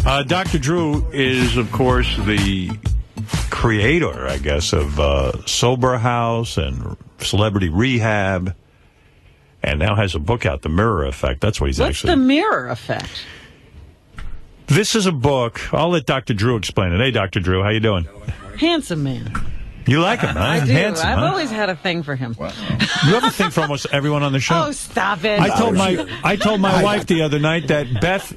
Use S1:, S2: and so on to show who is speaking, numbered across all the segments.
S1: Dr. Drew is, of course, the creator, I guess, of Sober House and Celebrity Rehab, and now has a book out, The Mirror Effect. That's what he's
S2: What's the Mirror Effect?
S1: This is a book. I'll let Dr. Drew explain it. Hey, Dr. Drew, how you doing?
S2: Handsome man.
S1: You like him, huh?
S2: I do.
S1: Handsome,
S2: I've
S1: huh?
S2: always had a thing for him.
S1: You have a thing for almost everyone on the show.
S2: Oh, stop it.
S1: I told my wife the other night that Beth...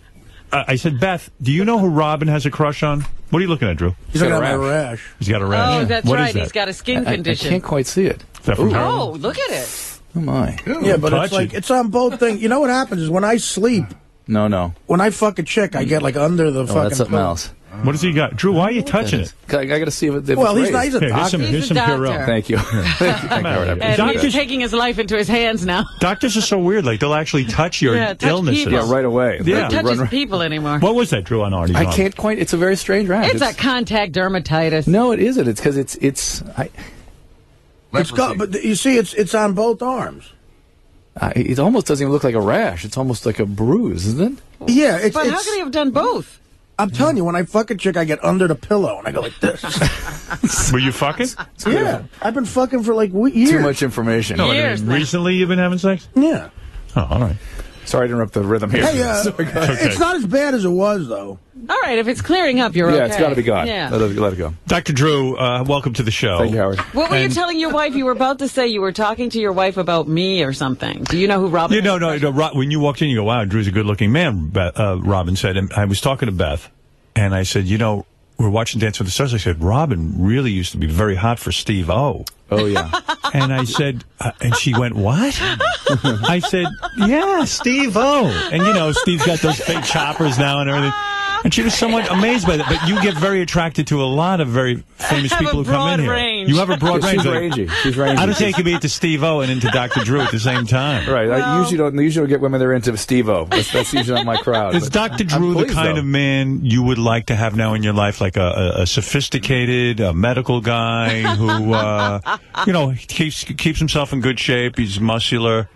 S1: I said, Beth, do you know who Robin has a crush on? What are you looking at, Drew?
S3: He's got a rash.
S1: He's got a rash.
S2: Oh, that's
S1: what
S2: right.
S1: Is that?
S2: He's got a skin condition.
S4: I can't quite see it.
S1: Is that from Harold?
S2: Oh, look at it.
S4: Oh, my.
S3: Yeah, but it's like, it's on both things. You know what happens is when I sleep...
S4: No.
S3: When I fuck a chick, I get like under the fucking...
S4: that's something else.
S1: What has he got? Drew, why are you touching it?
S4: I got to see if it's
S3: Well, he's
S4: raised.
S3: a doctor.
S1: Here's some
S2: doctor.
S1: Purell.
S4: Thank you.
S2: And he's taking his life into his hands now.
S1: Doctors are so weird. Like, they'll actually touch your illnesses.
S2: people.
S4: Yeah, right away.
S2: He touches people anymore.
S1: What was that, Drew, on Artie's arm?
S4: I can't quite. It's a very strange rash.
S2: It's a contact dermatitis.
S4: No, it isn't. It's because it's
S3: but you see, it's on both arms.
S4: it almost doesn't even look like a rash. It's almost like a bruise, isn't it?
S3: Yeah.
S2: But how could he have done both?
S3: I'm telling you, when I fuck a chick, I get under the pillow, and I go like this.
S1: Were you fucking?
S3: Yeah. I've been fucking for like years.
S4: Too much information.
S1: No,
S2: Years now.
S1: Recently you've been having sex?
S3: Yeah.
S1: Oh, all right.
S4: Sorry to interrupt the rhythm here.
S3: Hey, it's not as bad as it was, though.
S2: All right, if it's clearing up, you're okay.
S4: Yeah, it's got to be gone.
S2: Yeah.
S4: Let it go.
S1: Dr. Drew, welcome to the show.
S4: Thank you, Howard.
S2: What were you telling your wife? You were about to say you were talking to your wife about me or something. Do you know who Robin is?
S1: No. When you walked in, you go, wow, Drew's a good-looking man, Robin said. And I was talking to Beth, and I said, we're watching Dance with the Stars. I said, Robin really used to be very hot for Steve-O.
S4: Oh, yeah.
S1: And I said, and she went, what? I said, yeah, Steve-O. And, Steve's got those fake choppers now and everything. And she was somewhat amazed by that. But you get very attracted to a lot of very famous people who come in here.
S2: Range.
S1: You have a broad range.
S4: She's rangy. She's rangy.
S1: I don't think you could be into Steve-O and into Dr. Drew at the same time.
S4: Right.
S2: Well,
S4: I usually don't get women that are into Steve-O. That's usually not my crowd.
S1: Is Dr. Drew the kind of man you would like to have now in your life, like a sophisticated medical guy who, keeps himself in good shape, he's muscular,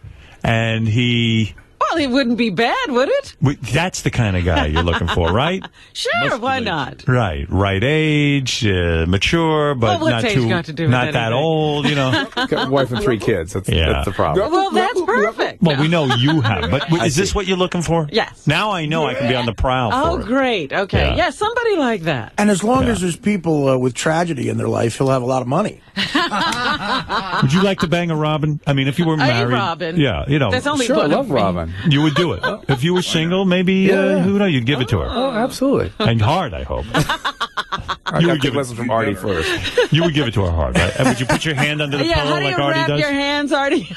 S1: and he...
S2: Well, it wouldn't be bad, would it?
S1: That's the kind of guy you're looking for, right?
S2: Sure, why not?
S1: Right age, mature, but not that old,
S4: Got a wife and 3 kids. That's the problem.
S2: Well, that's perfect.
S1: Well, we know you have, but is this what you're looking for?
S2: Yes.
S1: Now I know I can be on the prowl for it.
S2: Oh, great. Okay. Yeah, somebody like that.
S3: And as long as there's people with tragedy in their life, he'll have a lot of money.
S1: Would you like to bang a Robin? I mean, if you were married.
S2: A Robin.
S1: Yeah,
S2: That's only
S4: sure, I love Robin.
S1: You would do it. If you were single, maybe, who knows, you'd give it to her.
S4: Oh, absolutely.
S1: And hard, I hope.
S4: I got good lessons from Artie first.
S1: You would give it to her hard, right? And would you put your hand under the pillow like Artie does?
S2: How do you wrap your hands, Artie?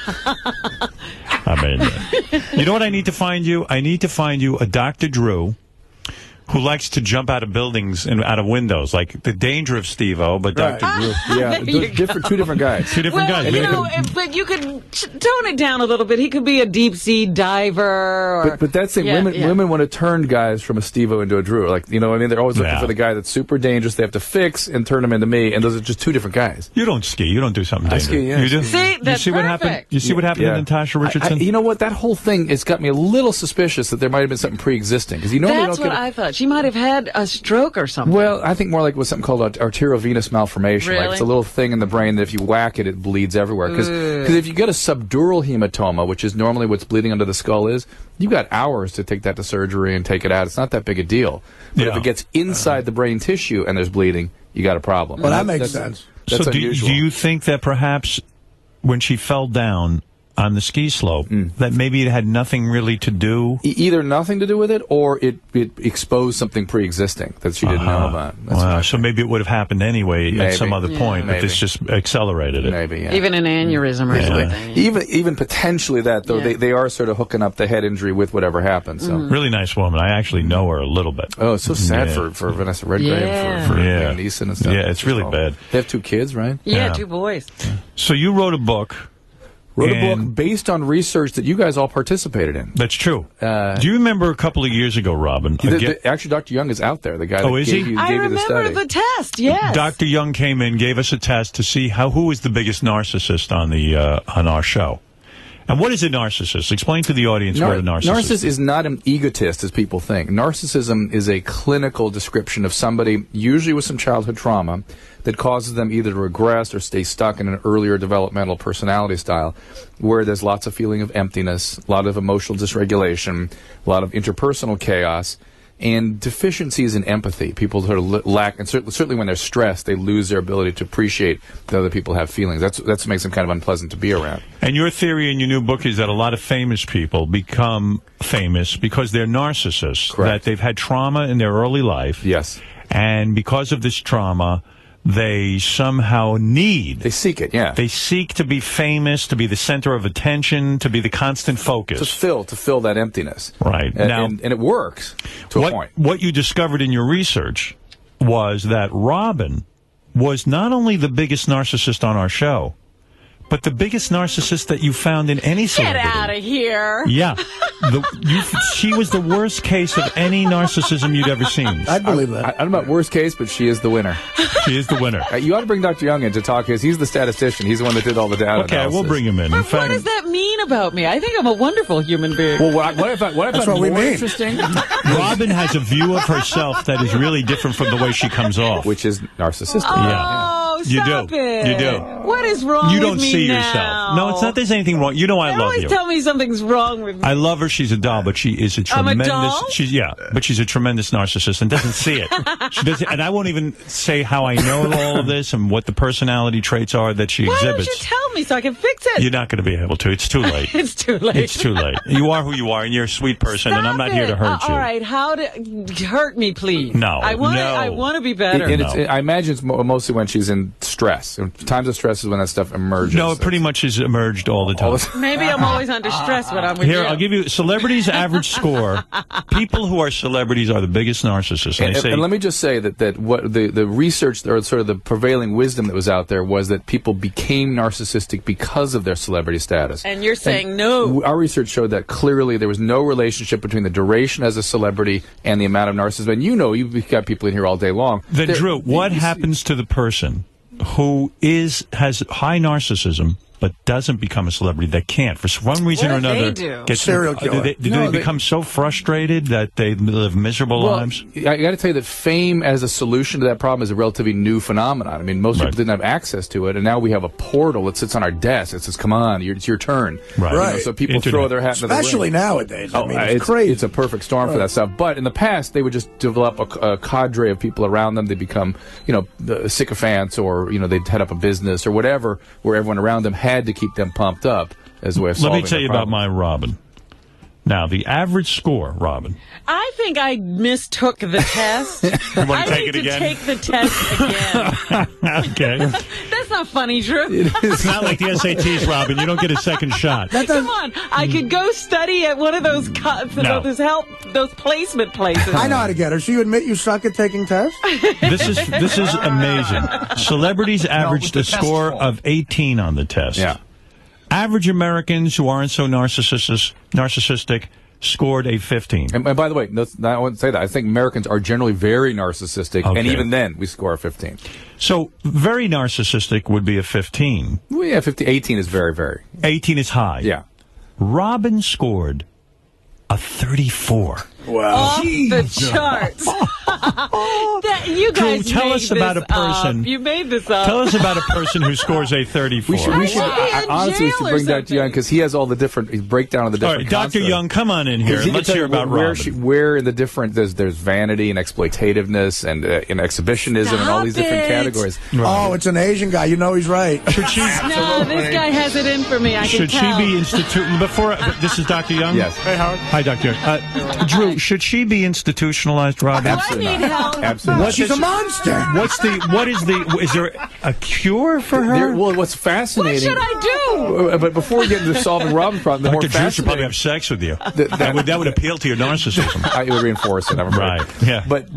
S1: I mean, you know what I need to find you? I need to find you a Dr. Drew who likes to jump out of buildings and out of windows, like the danger of Steve-O, but Dr. Drew.
S4: Yeah, two different guys.
S1: Two different guys.
S2: But you could tone it down a little bit. He could be a deep-sea diver.
S4: But that's the thing. Women want to turn guys from a Steve-O into a Drew. Like, they're always looking for the guy that's super dangerous. They have to fix and turn him into me, and those are just two different guys.
S1: You don't ski. You don't do something dangerous.
S4: I ski, yeah.
S1: You do?
S2: See, that's
S1: what happened? You see what happened to Natasha Richardson?
S4: You know what? That whole thing has got me a little suspicious that there might have been something pre-existing. Because
S2: that's what I thought. She might have had a stroke or something.
S4: Well, I think more like it was something called arteriovenous malformation.
S2: Really?
S4: Like it's a little thing in the brain that if you whack it, it bleeds everywhere. Because if you get a subdural hematoma, which is normally what's bleeding under the skull is, you've got hours to take that to surgery and take it out. It's not that big a deal. But if it gets inside the brain tissue and there's bleeding, you got a problem.
S3: Well, that makes sense.
S4: That's
S1: so
S4: unusual.
S1: Do you think that perhaps when she fell down on the ski slope, that maybe it had nothing really to do?
S4: Either nothing to do with it, or it exposed something pre-existing that she didn't know about.
S1: Wow, so maybe it would have happened anyway at some other point, but this just accelerated it.
S4: Maybe, yeah.
S2: Even an aneurysm or something.
S4: Even potentially that, though, they are sort of hooking up the head injury with whatever happened. So.
S1: Really nice woman. I actually know her a little bit.
S4: Oh, it's so sad for Vanessa Redgrave, for Liam Neeson and stuff.
S1: Yeah, it's really bad.
S4: They have 2 kids, right?
S2: Yeah, 2 boys.
S1: So you wrote a book.
S4: Wrote a book based on research that you guys all participated in.
S1: That's true. Do you remember a couple of years ago, Robin?
S4: Actually, Dr. Young is out there. The guy that
S1: is
S4: gave
S1: he?
S4: you the study.
S2: I remember the test, yes.
S1: Dr. Young came in, gave us a test to see who is the biggest narcissist on our show. And what is a narcissist? Explain to the audience what a narcissist is.
S4: Narcissist is not an egotist, as people think. Narcissism is a clinical description of somebody, usually with some childhood trauma, that causes them either to regress or stay stuck in an earlier developmental personality style, where there's lots of feeling of emptiness, a lot of emotional dysregulation, a lot of interpersonal chaos, and deficiencies in empathy. People sort of lack, and certainly when they're stressed, they lose their ability to appreciate that other people have feelings. That's what makes them kind of unpleasant to be around.
S1: And your theory in your new book is that a lot of famous people become famous because they're narcissists.
S4: Correct.
S1: That they've had trauma in their early life.
S4: Yes.
S1: And because of this trauma, they somehow need...
S4: They seek it, yeah.
S1: They seek to be famous, to be the center of attention, to be the constant focus.
S4: To fill that emptiness.
S1: Right.
S4: And it works to a point.
S1: What you discovered in your research was that Robin was not only the biggest narcissist on our show, but the biggest narcissist that you found in any celebrity.
S2: Get out of here.
S1: Yeah. She was the worst case of any narcissism you'd ever seen.
S3: I believe that.
S4: I don't know about worst case, but she is the winner.
S1: She is the winner.
S4: You ought to bring Dr. Young in to talk, because he's the statistician. He's the one that did all the data
S1: Okay,
S4: analysis.
S1: we'll bring him in.
S2: But what does that mean about me? I think I'm a wonderful human being.
S4: Well, what I found
S3: we
S4: more
S3: mean.
S4: interesting,
S1: Robin has a view of herself that is really different from the way she comes off.
S4: which is narcissistic.
S2: Oh,
S1: You
S2: stop
S1: do.
S2: it.
S1: You do.
S2: What is wrong
S1: You
S2: with
S1: don't
S2: me
S1: see
S2: now?
S1: yourself. No, it's not there's anything wrong. You know I
S2: They
S1: love
S2: always
S1: you.
S2: tell me something's wrong with me.
S1: I love her. She's a doll, but she is a
S2: I'm a
S1: tremendous...
S2: doll?
S1: But she's a tremendous narcissist and doesn't see it. She doesn't, and I won't even say how I know all of this and what the personality traits are that she
S2: Why
S1: exhibits.
S2: don't you tell me so I can fix it?
S1: You're not going to be able to. It's too late.
S2: It's too late.
S1: It's too late. You are who you are, and you're a sweet person, and I'm not here to hurt you.
S2: All right, hurt me, please.
S1: No,
S2: I want to be better.
S4: I imagine it's mostly when she's in stress. Times of stress is when that stuff emerges.
S1: No, it pretty much has emerged all the time.
S2: Maybe I'm always under stress when I'm with you.
S1: Here, I'll give you celebrities' average score. People who are celebrities are the biggest narcissists.
S4: And let me just say that what the research, or sort of the prevailing wisdom that was out there, was that people became narcissistic because of their celebrity status.
S2: And you're saying no.
S4: Our research showed that clearly there was no relationship between the duration as a celebrity and the amount of narcissism. And you've got people in here all day long.
S1: Then, Drew, what happens to the person who has high narcissism but doesn't become a celebrity, that can't, for one reason or another,
S2: get
S3: serial killer?
S1: Do they become so frustrated that they live miserable lives?
S4: I got to tell you that fame as a solution to that problem is a relatively new phenomenon. I mean, most people didn't have access to it, and now we have a portal that sits on our desk. It says, "Come on, it's your turn."
S1: Right.
S4: You know, so people throw their hat into the ring.
S3: Especially nowadays. I mean, it's crazy.
S4: It's a perfect storm for that stuff. But in the past, they would just develop a cadre of people around them. They become, sycophants, or they'd head up a business or whatever, where everyone around them had to keep them pumped up as a way of solving
S1: Let me tell you about my Robin. Now, the average score, Robin.
S2: I think I mistook the test.
S1: You want to take it again?
S2: Take the test again.
S1: Okay.
S2: That's not funny, Drew.
S1: It's not like the SATs, Robin. You don't get a second shot.
S2: Come on. I could go study at one of those those placement places.
S3: I know how to get her. So you admit you suck at taking tests?
S1: This is amazing. Celebrities averaged a score of 18 on the test.
S4: Yeah.
S1: Average Americans who aren't so narcissistic scored a 15.
S4: And by the way, I wouldn't say that. I think Americans are generally very narcissistic, and even then, we score a 15.
S1: So, very narcissistic would be a 15.
S4: Well, yeah, 18 is very, very.
S1: 18 is high.
S4: Yeah.
S1: Robin scored a 34.
S3: Wow.
S2: Off the charts. You guys
S1: Drew, tell us about a person.
S2: You made this up.
S1: Tell us about a person who scores a 34.
S4: Honestly, we should bring Dr. Young, because he has all the different breakdown of the different.
S1: All right, Dr. Young, come on in here. Let's hear about Robin.
S4: Where in the different there's vanity and exploitativeness and exhibitionism and all these different categories.
S3: Right. Oh, it's an Asian guy. You know he's right.
S2: No, this guy has it in for me. I can tell.
S1: Should she be instituted? This is Dr. Young?
S4: Yes.
S1: Hey, Howard. Hi, Dr. Young. Drew, should she be institutionalized, Robin?
S4: Absolutely
S2: I need help.
S4: Absolutely.
S3: She's a monster.
S1: Is there a cure for her?
S4: Well, what's fascinating...
S2: What should I do?
S4: But before we get into solving Robin's problem, the more
S1: Dr. Drew should probably
S4: fascinating...
S1: have sex with you. That would appeal to your narcissism.
S4: It would reinforce it, I'm afraid.
S1: Right, yeah.
S4: But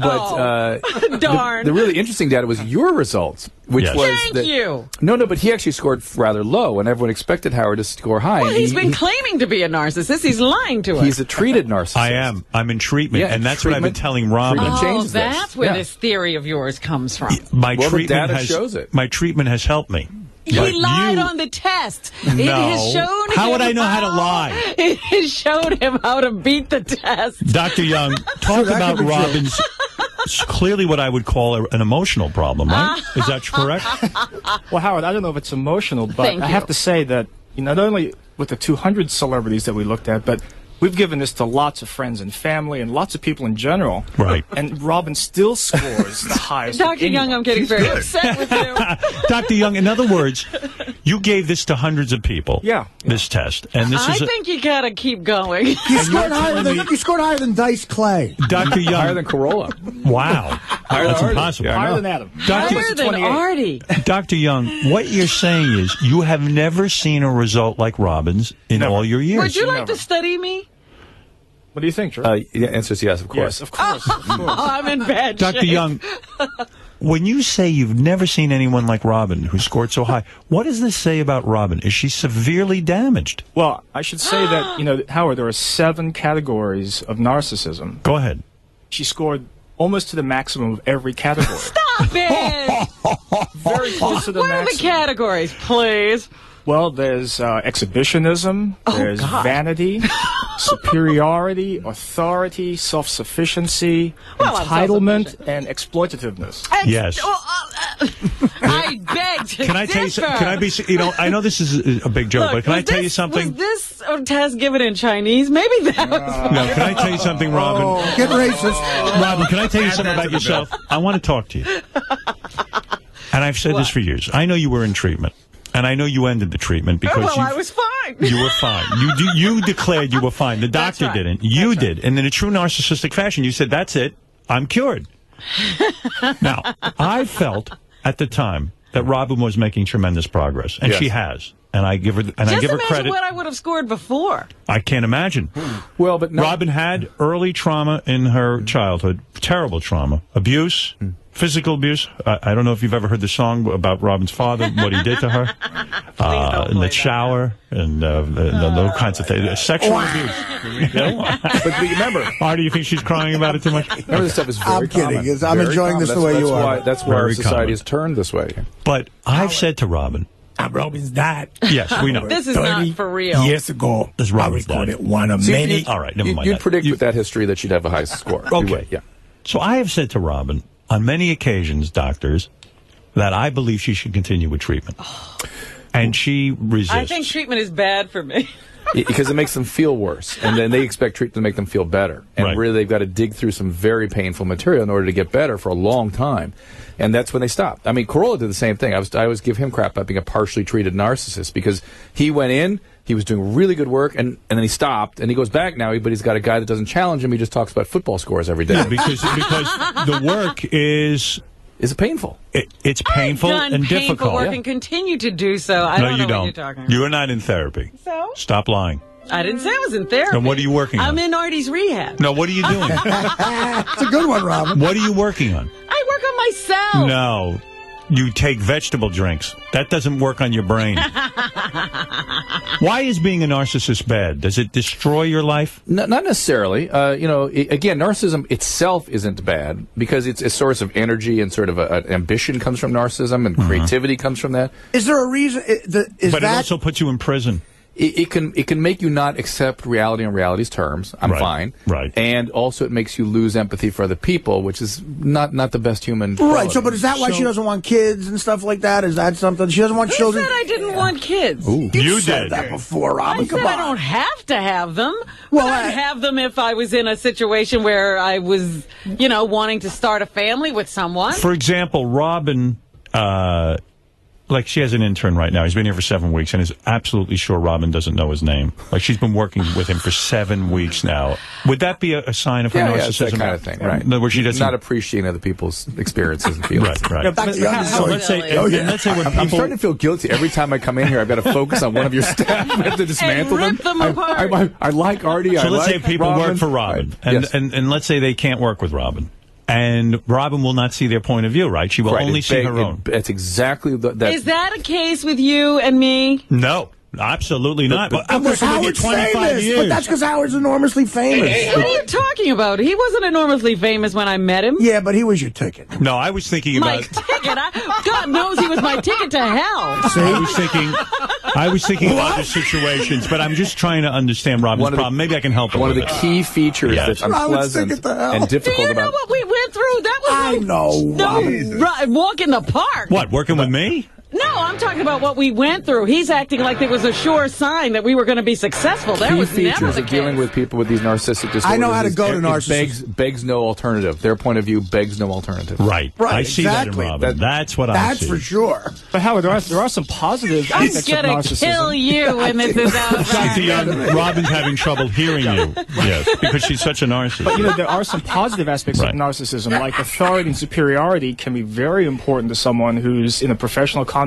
S2: Darn.
S4: The really interesting data was your results, which was...
S2: Thank you.
S4: No, but he actually scored rather low, and everyone expected Howard to score high.
S2: Well, he's been claiming to be a narcissist. He's lying to us.
S4: He's a treated narcissist.
S1: I am. I'm in treatment,
S4: Yeah,
S1: and that's what I've been telling Robin.
S4: changes
S2: that's
S4: this.
S2: where
S4: Yeah.
S2: this theory of yours comes from.
S1: My
S4: Well, the
S1: treatment
S4: data shows it.
S1: My treatment has helped me.
S2: He lied on the test. It has shown
S1: How would I know how to lie?
S2: It has showed him how to beat the test.
S1: Dr. Young, talk about Robin's clearly what I would call an emotional problem, right? Is that correct?
S5: Well, Howard, I don't know if it's emotional, but I have to say that not only with the 200 celebrities that we looked at, but we've given this to lots of friends and family and lots of people in general.
S1: Right.
S5: And Robin still scores the highest.
S2: Dr. Young, I'm getting very upset with you.
S1: Dr. Young, in other words, you gave this to hundreds of people.
S5: Yeah.
S1: This test. And this
S2: I think you gotta keep going.
S3: You scored higher than Dice Clay.
S1: Dr. Young.
S4: Higher than Corolla.
S1: Wow. That's impossible.
S5: Higher than Adam.
S2: Higher than Artie.
S1: Dr. Young, what you're saying is you have never seen a result like Robin's in all your years.
S2: Would you like to study me?
S5: What do you think, George?
S4: The answer is yes, of course.
S5: Yes, of course. Of course.
S2: Oh, I'm in bad shape.
S1: Dr. Young, when you say you've never seen anyone like Robin who scored so high, what does this say about Robin? Is she severely damaged?
S5: Well, I should say that, Howard, there are 7 categories of narcissism.
S1: Go ahead.
S5: She scored almost to the maximum of every category.
S2: Stop it!
S5: Very close to the
S2: What are the
S5: maximum.
S2: categories, please?
S5: Well, there's exhibitionism, there's vanity, superiority, authority, self-sufficiency, entitlement, and exploitativeness.
S1: Yes.
S2: I beg to
S1: Can I tell you something? Can I be, I know this is a big joke,
S2: Look,
S1: but can I tell you something?
S2: Was this test given in Chinese? Maybe that was...
S1: No, can I tell you something, Robin?
S3: Get racist.
S1: Robin, can I tell you something about yourself? I want to talk to you. And I've said this for years. I know you were in treatment. And I know you ended the treatment because
S2: I was fine.
S1: You were fine. You declared you were fine. The doctor didn't. You did. And in a true narcissistic fashion, you said, that's it. I'm cured. Now, I felt at the time that Robin was making tremendous progress. And she has. And I give her credit.
S2: Just imagine what I would have scored before.
S1: I can't imagine.
S4: Well, but
S1: Robin had early trauma in her childhood. Terrible trauma. Abuse. Physical abuse. I don't know if you've ever heard the song about Robin's father, what he did to her in the shower, and those kinds of things. Sexual abuse.
S4: But remember,
S1: Artie, you think she's crying about it too much?
S4: Remember, this stuff is very
S3: kidding.
S4: common.
S3: I'm
S4: Very
S3: enjoying
S4: common.
S3: this the way you are.
S4: That's why our
S1: Very
S4: society
S1: common.
S4: has turned this way.
S1: But I've said to Robin,
S3: Robin's dad.
S1: yes, we know.
S2: This is not for real.
S3: Years ago,
S1: This Robin's dad.
S3: one of many.
S1: All right, never mind
S4: You'd
S1: that.
S4: predict with that history that she'd have a high score. You
S1: Okay.
S4: would, yeah.
S1: So I have said to Robin, on many occasions, doctors, that I believe she should continue with treatment. And she resists.
S2: I think treatment is bad for me.
S4: Because it makes them feel worse, and then they expect treatment to make them feel better. And really, they've got to dig through some very painful material in order to get better for a long time. And that's when they stop. I mean, Corolla did the same thing. I always give him crap about being a partially treated narcissist because he went in, he was doing really good work, and then he stopped, and he goes back now, but he's got a guy that doesn't challenge him. He just talks about football scores every day.
S1: Yeah, because the work is
S4: painful.
S1: It's painful
S2: I've done
S1: and
S2: painful
S1: difficult.
S2: work and continue to do so. I don't know what you're talking about.
S1: You are not in therapy.
S2: So?
S1: Stop lying.
S2: I didn't say I was in therapy.
S1: Then what are you working on?
S2: I'm in Artie's rehab.
S1: No, what are you doing?
S3: It's a good one, Robin.
S1: What are you working on?
S2: I work on myself.
S1: No. You take vegetable drinks. That doesn't work on your brain. Why is being a narcissist bad? Does it destroy your life?
S4: Not necessarily. Again, narcissism itself isn't bad because it's a source of energy and sort of an ambition comes from narcissism and creativity comes from that.
S3: Is there a reason?
S1: But it also puts you in prison.
S4: It can make you not accept reality on reality's terms. I'm fine.
S1: Right.
S4: And also it makes you lose empathy for other people, which is not the best human quality.
S3: Right. So, but is that why she doesn't want kids and stuff like that? Is that something she doesn't want children?
S2: Who said I didn't want kids?
S1: Ooh, you
S3: said
S1: did
S3: that before, Robin.
S2: I said
S3: Come on.
S2: I don't have to have them.
S3: Well,
S2: But I'd have them if I was in a situation where I was, wanting to start a family with someone.
S1: For example, Robin, like she has an intern right now. He's been here for 7 weeks and is absolutely sure Robin doesn't know his name. Like she's been working with him for 7 weeks now. Would that be a sign of her narcissism?
S4: Yeah, it's that kind of thing, right?
S1: Where she doesn't...
S4: Not appreciating other people's experiences and feelings.
S1: Right.
S3: Let's
S1: say when
S4: I'm starting to feel guilty every time I come in here. I've got to focus on one of your staff. I have to dismantle
S2: rip them apart.
S4: I like Artie.
S1: So let's say people work for Robin,
S4: Right.
S1: and let's say they can't work with Robin. And Robin will not see their point of view, right? She will only see her own.
S4: That's exactly that.
S2: Is that a case with you and me?
S1: No. Absolutely not. But
S3: Because Howard's
S1: 25
S3: famous.
S1: years.
S3: But that's because Howard's enormously famous.
S2: What are you talking about? He wasn't enormously famous when I met him.
S3: Yeah, but he was your ticket.
S1: No, I was thinking
S2: My
S1: about...
S2: ticket? God knows he was my ticket to hell.
S3: See?
S1: I was thinking of other situations, but I'm just trying to understand Robin's problem. Maybe I can help him.
S4: One of the key features that's unpleasant and difficult
S2: Do you know
S4: about...
S2: what we went through? That was
S3: I know.
S2: walk in the park.
S1: What, working with me?
S2: No, I'm talking about what we went through. He's acting like there was a sure sign that we were going to be successful. That
S4: Key
S2: was never
S4: features
S2: the
S4: of dealing
S2: case.
S4: with people with these narcissistic disorders.
S3: I know how to go to narcissists.
S4: Begs no alternative. Their point of view begs no alternative.
S1: Right. I see
S3: exactly.
S1: that in Robin. That's what I see.
S3: That's for sure.
S5: But Howard, there are some positive
S2: I'm
S5: aspects of
S2: going to
S5: narcissism.
S2: kill you when this is out.
S1: Dr. Young, Robin's having trouble hearing you. Yes, because she's such a narcissist.
S5: But, there are some positive aspects of narcissism, like authority and superiority can be very important to someone who's in a professional context,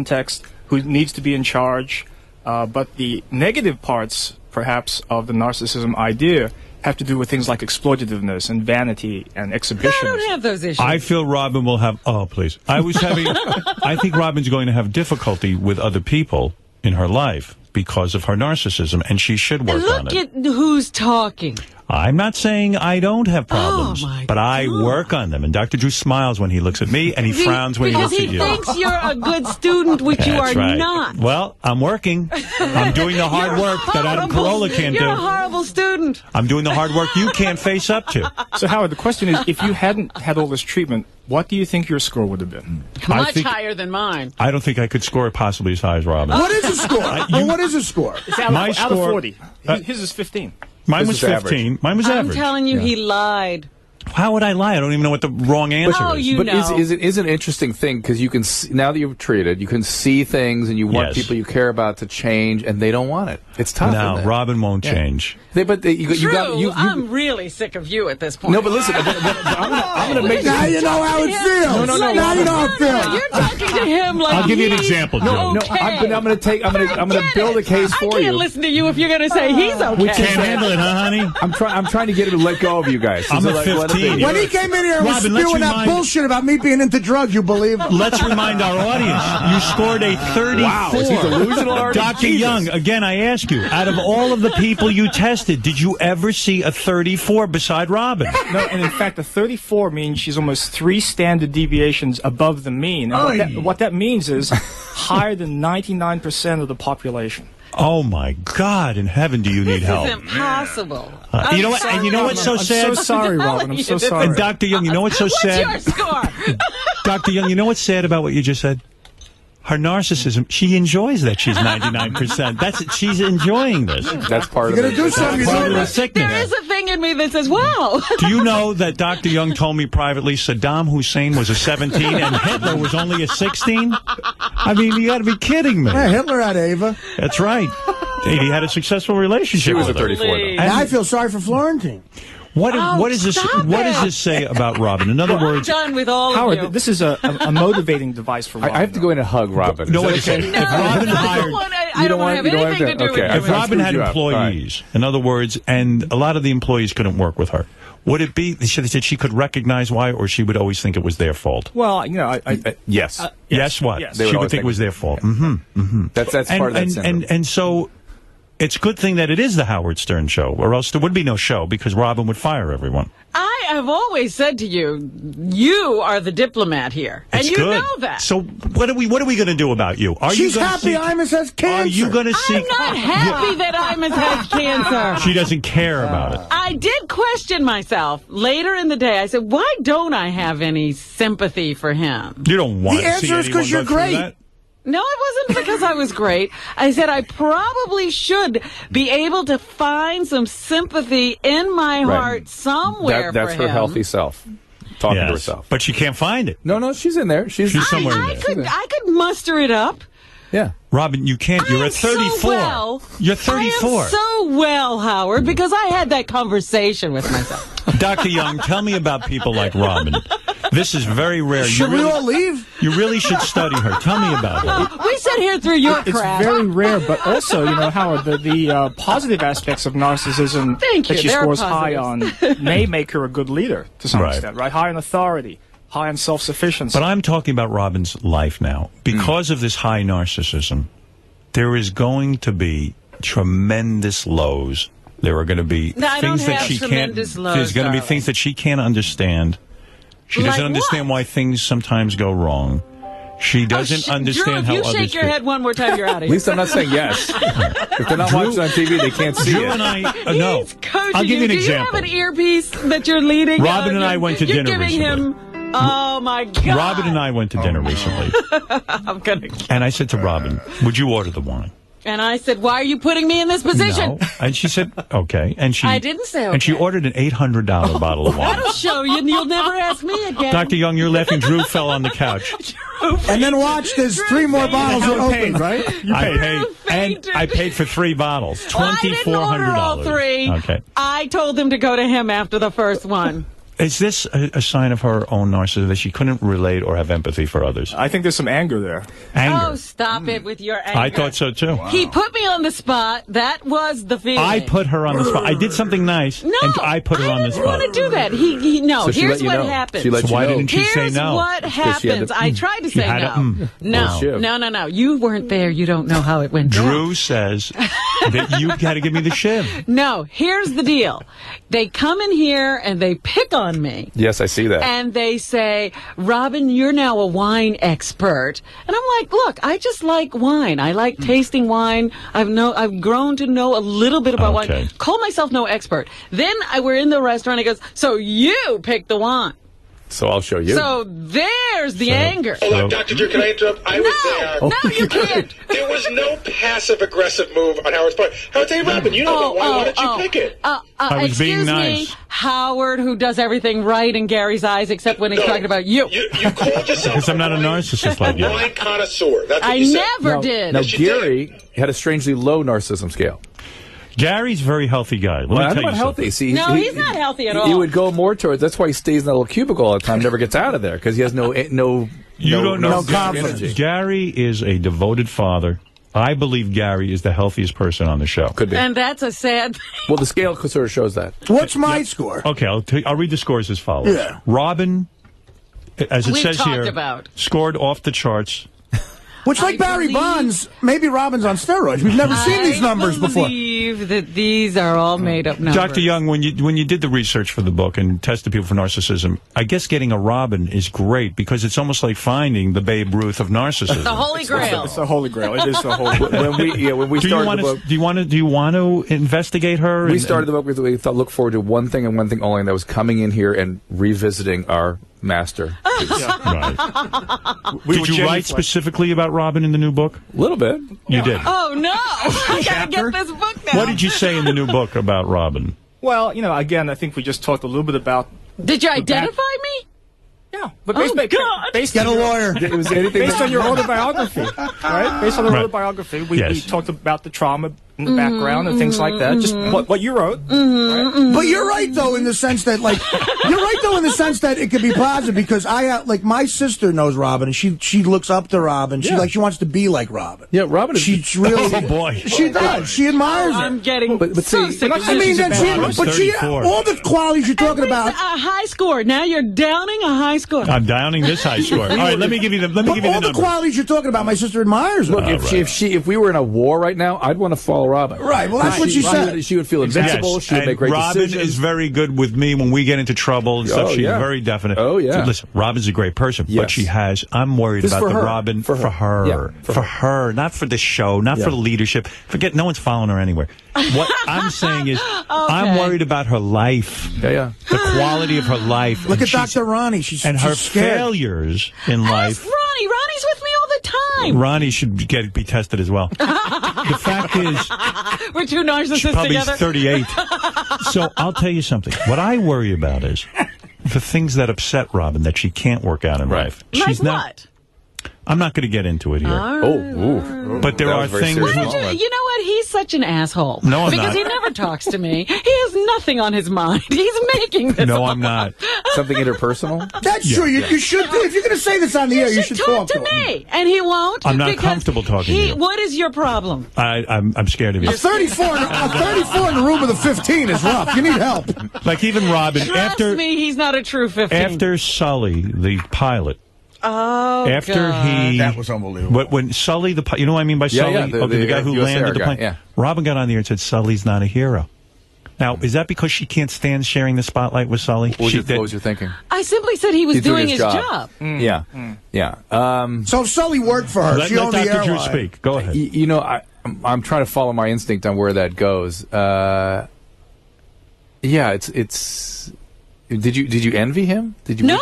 S5: who needs to be in charge. But the negative parts, perhaps, of the narcissism idea have to do with things like exploitativeness and vanity and exhibition.
S2: I don't have those issues.
S1: I feel Robin will have... Oh, please. I think Robin's going to have difficulty with other people in her life because of her narcissism, and she should work on it.
S2: Look at who's talking.
S1: I'm not saying I don't have problems, but I work on them. And Dr. Drew smiles when he looks at me, and he frowns when he looks at you.
S2: Because he thinks you're a good student, which you are not.
S1: Well, I'm working. I'm doing the hard work that Adam Carolla can't do.
S2: You're a horrible student.
S1: I'm doing the hard work you can't face up to.
S5: So, Howard, the question is, if you hadn't had all this treatment, what do you think your score would have been?
S2: Much higher than mine.
S1: I don't think I could score possibly as high as Robin.
S3: What is a score? What is a score?
S5: It's out of 40. His is 15.
S1: Mine was 15. Mine was average.
S2: I'm telling you, he lied.
S1: How would I lie? I don't even know what the wrong answer is.
S4: But is an interesting thing, because you can see, now that you've treated, you can see things and you want people you care about to change, and they don't want it. It's tough.
S1: No, Robin won't change.
S2: I'm really sick of you at this point.
S4: No, but listen, I'm going to make...
S3: Now you know how it feels.
S4: No.
S3: Now you know how it feels.
S2: You're talking to him like
S1: I'll give you an example, Joe.
S2: Okay.
S4: I'm going to build a case for you.
S2: I can't listen to you if you're going to say he's okay.
S1: We can't handle it, huh, honey?
S4: I'm trying to get him to let go of you guys.
S1: I'm at 15.
S3: When he came in here and was spewing that bullshit about me being into drugs, you believe him?
S1: Let's remind our audience, you scored a 34.
S4: Wow, is he delusional already?
S1: Dr. Young, again, I ask you, out of all of the people you tested, did you ever see a 34 beside Robin?
S5: No, and in fact, a 34 means she's almost 3 standard deviations above the mean. And what that means is higher than 99% of the population.
S1: Oh my God! In heaven, do you need help?
S2: This is impossible.
S1: You know what? And you know what's so sad?
S5: I'm so sorry, Robin. I'm so sorry.
S1: And Dr. Young, you know what's so sad?
S2: What's your score?
S1: Dr. Young, you know what's sad about what you just said? Her narcissism, she enjoys that she's 99%. She's enjoying this.
S4: That's part of it.
S3: Do something.
S1: Part of the sickness.
S2: There is a thing in me that says, wow.
S1: Do you know that Dr. Young told me privately Saddam Hussein was a 17 and Hitler was only a 16? I mean, you got to be kidding me.
S3: Yeah, Hitler had Ava.
S1: That's right. He had a successful relationship.
S4: She was
S1: with
S4: a 34, though.
S3: Now I feel sorry for Florentine.
S1: What does this say about Robin? In other words,
S2: I'm done with all
S5: Howard,
S2: of you.
S5: this is a motivating device for Robin.
S4: I have to go in and hug Robin.
S1: No, wait a second. If Robin hired...
S2: I don't want to have anything to do with
S1: If
S2: you.
S1: Robin had employees, in other words, and a lot of the employees couldn't work with her, would it be that she could recognize why, or she would always think it was their fault?
S5: Well,
S1: Yes. Yes, what?
S5: Yes.
S1: She would think it was their fault.
S4: That's part of that syndrome.
S1: And so... It's a good thing that it is the Howard Stern show, or else there would be no show because Robin would fire everyone.
S2: I have always said to you, you are the diplomat here, and you know that.
S1: So what are we going to do about you?
S3: She's happy Imus has cancer.
S1: Are you going to seek?
S2: I'm not happy that Imus has cancer.
S1: She doesn't care about it.
S2: I did question myself later in the day. I said, why don't I have any sympathy for him?
S1: You don't want to see
S3: The answer is because you're great.
S2: No, it wasn't because I was great. I said I probably should be able to find some sympathy in my heart somewhere
S4: That's
S2: for
S4: her
S2: him.
S4: healthy self talking to herself.
S1: But she can't find it.
S4: No, she's in there. She's
S1: somewhere in there.
S2: I could muster it up.
S4: Yeah.
S1: Robin, you can't. You're at 34. You're 34.
S2: I am so well, Howard, because I had that conversation with myself.
S1: Dr. Young, tell me about people like Robin. This is very rare.
S3: Should we all leave?
S1: You really should study her. Tell me about her.
S2: We sit here through your crap.
S5: It's very rare, but also, Howard, the positive aspects of narcissism that she scores high on may make her a good leader to some extent, right? High on authority, high on self-sufficiency.
S1: But I'm talking about Robin's life now. Because of this high narcissism, there is going to be tremendous lows. There are going to be things that she can't. There's going to be things that she can't understand. She doesn't understand why things sometimes go wrong. She doesn't understand how others.
S2: You shake your head one more time, you're out of here.
S4: At least I'm not saying yes. If they're not watching on TV, they can't see
S1: Drew
S4: it.
S1: and I, no. I'll give you an example.
S2: Do you have an earpiece that you're leading?
S1: Robin and I went to dinner recently.
S2: Oh, my God.
S1: Robin and I went to dinner recently.
S2: I'm gonna.
S1: And I said to Robin, would you order the wine?
S2: And I said, why are you putting me in this position?
S1: No. And she said, okay. And
S2: I didn't say okay.
S1: And she ordered an $800 bottle of wine.
S2: That'll show you, and you'll never ask me again.
S1: Dr. Young, you're laughing. Drew fell on the couch.
S3: And then watch, there's 3 more bottles are open, right?
S1: I paid for 3 bottles. $2,400.
S2: I didn't order all 3.
S1: Okay.
S2: I told them to go to him after the first one.
S1: Is this a sign of her own narcissism, that she couldn't relate or have empathy for others?
S5: I think there's some anger there.
S1: Anger?
S2: Oh, stop it with your anger.
S1: I thought so, too.
S2: Wow. He put me on the spot. That was the feeling.
S1: I put her on the spot. I did something nice, and I put her on the spot.
S2: I didn't want to do that. No,
S4: so
S2: here's what happens.
S1: So why didn't you say no?
S2: Here's what happens. I tried to say no. No. You weren't there. You don't know how it went down.
S1: Drew says that you got to give me the shiv.
S2: No, here's the deal. They come in here and they pick on me.
S4: Yes, I see that.
S2: And they say, Robin, you're now a wine expert. And I'm like, look, I just like wine. I like tasting wine. I've grown to know a little bit about wine. Call myself no expert. Then we're in the restaurant. He goes, so you pick the wine.
S4: So I'll show you.
S2: So there's the anger.
S6: Hold on, Dr. Drew, can I interrupt? I was there.
S2: No, you can't.
S6: There was no passive-aggressive move on Howard's part. Howard, hey, Robin, you know that wine. Why don't you pick it?
S1: I was being nice.
S2: Excuse me, Howard, who does everything right in Gary's eyes, except when he's talking about you.
S6: You called yourself
S1: because I'm not a narcissist like you.
S6: A wine connoisseur. That's what
S2: I
S6: you
S2: never did.
S4: Now, Gary had a strangely low narcissism scale.
S1: Gary's a very healthy guy. Let me tell you
S4: healthy. See,
S2: he's not healthy at all.
S4: He would go more towards. That's why he stays in that little cubicle all the time, never gets out of there, because he has no
S1: confidence. Gary is a devoted father. I believe Gary is the healthiest person on the show.
S4: Could be.
S2: And that's a sad thing.
S4: Well, the scale sort of shows that.
S3: What's my score?
S1: Okay, I'll read the scores as follows.
S3: Yeah.
S1: Robin, as it says here, scored off the charts.
S3: Which, like Barry Bonds, maybe Robin's on steroids. We've never seen these numbers before.
S2: I believe that these are all made-up numbers.
S1: Dr. Young, when you did the research for the book and tested people for narcissism, I guess getting a Robin is great because it's almost like finding the Babe Ruth of narcissism.
S2: The Holy Grail.
S5: It's the Holy Grail. It is the Holy Grail.
S4: When we started the book,
S1: do you want to investigate her?
S4: We started the book with we thought look forward to one thing and one thing only, and that was coming in here and revisiting our master.
S1: Right. Did you write specifically about Robin in the new book?
S4: A little bit.
S1: You did.
S2: Oh, no. I got to get this book now.
S1: What did you say in the new book about Robin?
S5: Well, again, I think we just talked a little bit about...
S2: Did you identify me?
S5: Yeah, but
S3: based get a lawyer.
S5: It was based on your autobiography, right? Based on the autobiography, we talked about the trauma in the background and things like that. Just what you wrote. Right?
S3: But you're right though in the sense that it could be positive because my sister knows Robin and she looks up to Robin. She wants to be like Robin.
S4: Yeah, Robin is
S3: she's really she does. She admires her.
S2: I'm getting so sick of
S3: all the qualities you're talking about.
S2: A high score. Now you're downing a high score.
S1: I'm downing this high score. All right, let me give you the
S3: all the qualities you're talking about, my sister admires her.
S4: Look, if we were in a war right now, I'd want to follow Robin.
S3: Right, well, that's what she said.
S4: She would feel invincible.
S1: Yes.
S4: She would make great decisions.
S1: Robin is very good with me when we get into trouble and stuff. She's very definite.
S4: Oh, yeah.
S1: So listen, Robin's a great person, but I'm worried about the Robin for her, not for the show, not for the leadership. Forget, no one's following her anywhere. What I'm saying is, I'm worried about her life.
S4: Yeah.
S1: The quality of her life.
S3: Look at Dr. Ronnie. She's
S1: her
S3: scared.
S1: Failures in life.
S2: Ronnie. Ronnie's with me all the time.
S1: Ronnie should be tested as well. The fact is,
S2: we're two narcissists
S1: probably
S2: together.
S1: 38. So I'll tell you something. What I worry about is the things that upset Robin that she can't work out in life.
S2: She's what?
S1: I'm not going to get into it here. But there are things.
S2: You know what? He's such an asshole.
S1: No, I'm
S2: because
S1: not.
S2: He never talks to me. He has nothing on his mind. He's making this.
S1: No, I'm not.
S4: Something interpersonal?
S3: That's true. You should. If you're going to say this on the air, you should talk
S2: to me. And he won't.
S1: I'm not comfortable talking to you.
S2: What is your problem?
S1: I'm scared of you.
S3: 34 in the room with a 15 is rough. You need help.
S1: Like even Robin.
S2: Trust me, he's not a true 15.
S1: After Sully, the pilot.
S2: Oh,
S1: after
S2: God.
S1: he...
S3: That was unbelievable.
S1: When Sully, you know what I mean by Sully?
S4: Yeah,
S1: the guy who landed the plane.
S4: Yeah.
S1: Robin got on the air and said, Sully's not a hero. Now, is that because she can't stand sharing the spotlight with Sully?
S4: What was your thinking?
S2: I simply said he was doing his job.
S4: Yeah. Yeah.
S3: So Sully worked for her.
S1: Let Dr. Drew speak. Go ahead.
S4: You know, I'm trying to follow my instinct on where that goes. Yeah, it's. Did you envy him?
S2: No.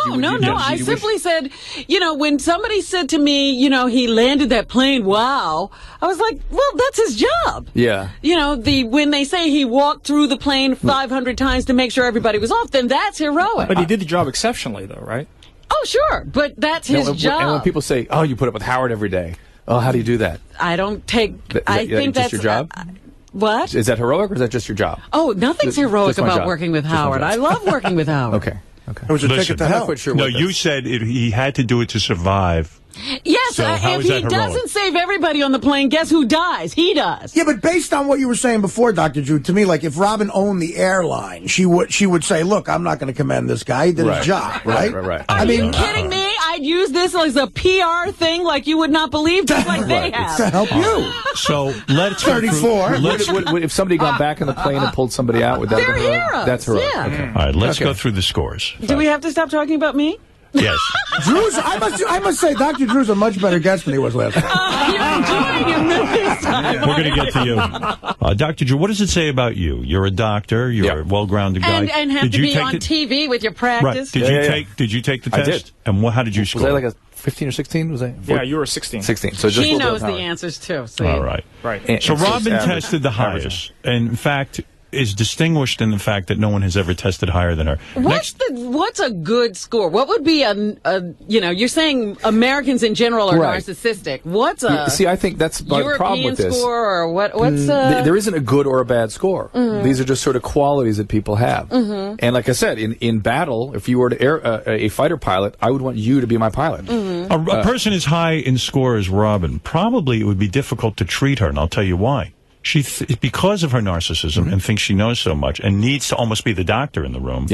S2: I simply said, when somebody said to me, he landed that plane, wow, I was like, well, that's his job.
S4: Yeah.
S2: When they say he walked through the plane 500 times to make sure everybody was off, then that's heroic.
S5: But he did the job exceptionally, though, right?
S2: Oh, sure, but that's his job.
S4: And when people say, oh, you put up with Howard every day, oh, how do you do that?
S2: I don't take... I think that's
S4: your job?
S2: What?
S4: Is that heroic or is that just your job?
S2: Oh, nothing's heroic about working with Howard. I love working with Howard.
S4: Okay.
S3: It was a ticket to hell.
S4: Quite sure
S1: no, you said he had to do it to survive.
S2: Yes,
S1: so
S2: if he doesn't save everybody on the plane, guess who dies? He does.
S3: Yeah, but based on what you were saying before, Dr. Drew, to me, like if Robin owned the airline, she would say, "Look, I'm not going to commend this guy. He did his job, right?"
S4: Right.
S2: Are you kidding me? I'd use this as a PR thing like you would not believe, just like they have.
S3: To help you.
S1: So let's
S3: 34.
S4: If somebody got back in the plane and pulled somebody out, would that
S2: They're
S4: be heroic?
S2: heroes.
S4: That's heroic.
S2: Yeah.
S4: Okay.
S1: All right, let's go through the scores.
S2: Do we have to stop talking about me?
S1: Yes.
S3: I must say, Dr. Drew's a much better guest than he was last time.
S2: You're enjoying him this time.
S1: We're going to get to you. Dr. Drew, what does it say about you? You're a doctor. You're a well-grounded guy.
S2: And have to be on TV with your practice.
S1: Right. Did you take the test?
S4: I did.
S1: And how did you score?
S4: Was I like a 15 or 16? Was I?
S5: Yeah, you were 16.
S4: 16. So just
S2: she knows the answers, too. See?
S1: All right.
S5: Right.
S1: So Robin tested the highest. And in fact, is distinguished in the fact that no one has ever tested higher than her.
S2: What's a good score? What would be you're saying Americans in general are narcissistic. What's a
S4: See, I think that's the problem with this.
S2: Score or what's
S4: there isn't a good or a bad score. These are just sort of qualities that people have. And like I said, in battle, if you were a fighter pilot, I would want you to be my pilot.
S1: A person as high in score as Robin, probably it would be difficult to treat her, and I'll tell you why. She, because of her narcissism and thinks she knows so much and needs to almost be the doctor in the room,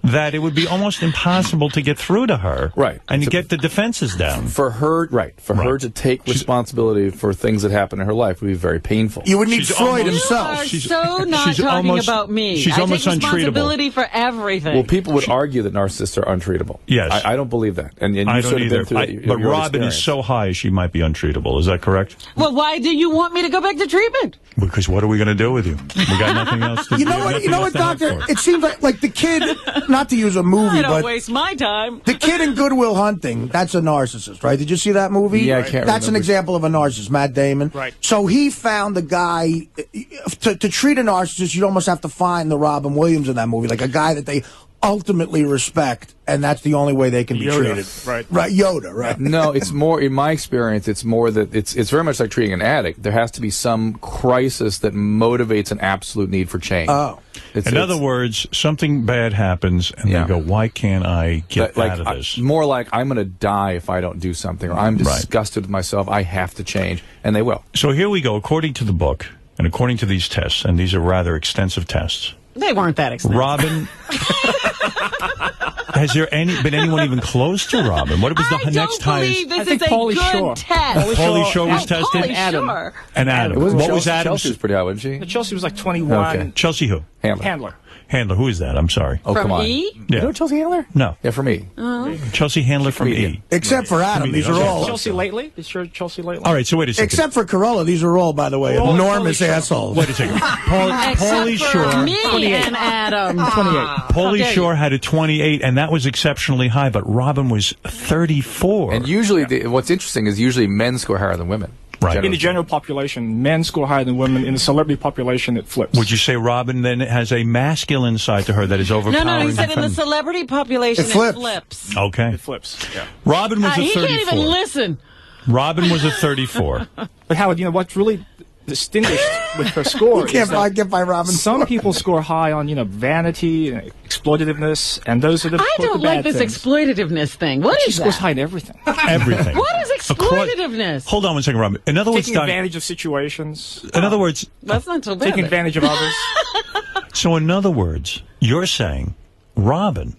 S1: that it would be almost impossible to get through to her and to get the defenses down.
S4: For her, her to take responsibility for things that happen in her life would be very painful.
S3: You would need Freud himself.
S2: She's so not talking about me.
S1: She's almost
S2: I take
S1: untreatable.
S2: Responsibility for everything.
S4: Well, people would argue that narcissists are untreatable.
S1: Yes.
S4: I don't believe that. And you
S1: I
S4: sort
S1: don't
S4: of
S1: either.
S4: been through
S1: But Robin is so high she might be untreatable. Is that correct?
S2: Well, why do you want me to go back to treatment?
S1: Because what are we going to do with you? We got nothing else to do.
S3: You know what, Doctor? It seems like the kid, not to use a movie,
S2: I don't
S3: but
S2: waste my time.
S3: The kid in Good Will Hunting, that's a narcissist, right? Did you see that movie?
S4: Yeah, I can't
S3: That's an example of a narcissist, Matt Damon.
S5: Right.
S3: So he found the guy, to treat a narcissist, you'd almost have to find the Robin Williams in that movie, like a guy that they ultimately respect, and that's the only way they can be treated. Right, Yoda, right.
S4: No, it's more, in my experience, it's more that it's very much like treating an addict. There has to be some crisis that motivates an absolute need for change.
S3: Oh.
S1: In other words, something bad happens, and they go, why can't I get out of this?
S4: More like, I'm going to die if I don't do something, or I'm disgusted with myself, I have to change, and they will.
S1: So here we go. According to the book, and according to these tests, and these are rather extensive tests.
S2: They weren't that expensive.
S1: Robin, has there been anyone even close to Robin? What was the next highest?
S2: This is a good test.
S1: Pauly Shore was tested?
S2: And Adam.
S1: What was Adam?
S4: Chelsea was pretty high, wasn't she?
S5: Chelsea was like 21.
S1: Okay. Chelsea who?
S5: Handler.
S1: Who is that? I'm sorry.
S4: Oh, come on.
S2: E?
S4: Yeah. You know Chelsea Handler?
S1: No.
S4: Yeah, from E.
S1: Chelsea Handler from E.
S3: Except for Adam. These are all...
S5: Chelsea lately? Is sure Chelsea lately?
S1: All right, so wait a second.
S3: Except for Corolla, these are all, by the way, enormous assholes.
S1: Wait a second. Pauly Shore.
S2: Me 28. And Adam.
S5: 28.
S1: Pauly Shore had a 28, and that was exceptionally high, but Robin was 34.
S4: And usually, what's interesting is usually men score higher than women.
S1: Right.
S5: In the general population, men score higher than women. In the celebrity population, it flips.
S1: Would you say Robin then has a masculine side to her that is overpowering?
S2: No, he said in the celebrity population, it flips.
S1: Okay.
S5: It flips, yeah.
S1: Robin was a 34.
S2: He can't even listen.
S1: Robin was a 34.
S5: But Howard, you know, what's really distinguished with her score
S3: You can't get by Robin.
S5: Some people score high on, vanity, exploitativeness, and those are the
S2: I don't like this exploitativeness thing. What is
S5: that? She scores high in everything.
S1: Everything.
S2: What is exploitativeness?
S1: Hold on one second, Robin. In other words,
S5: taking advantage of situations.
S1: In other words,
S2: that's not so bad.
S5: Taking advantage of others.
S1: So in other words, you're saying Robin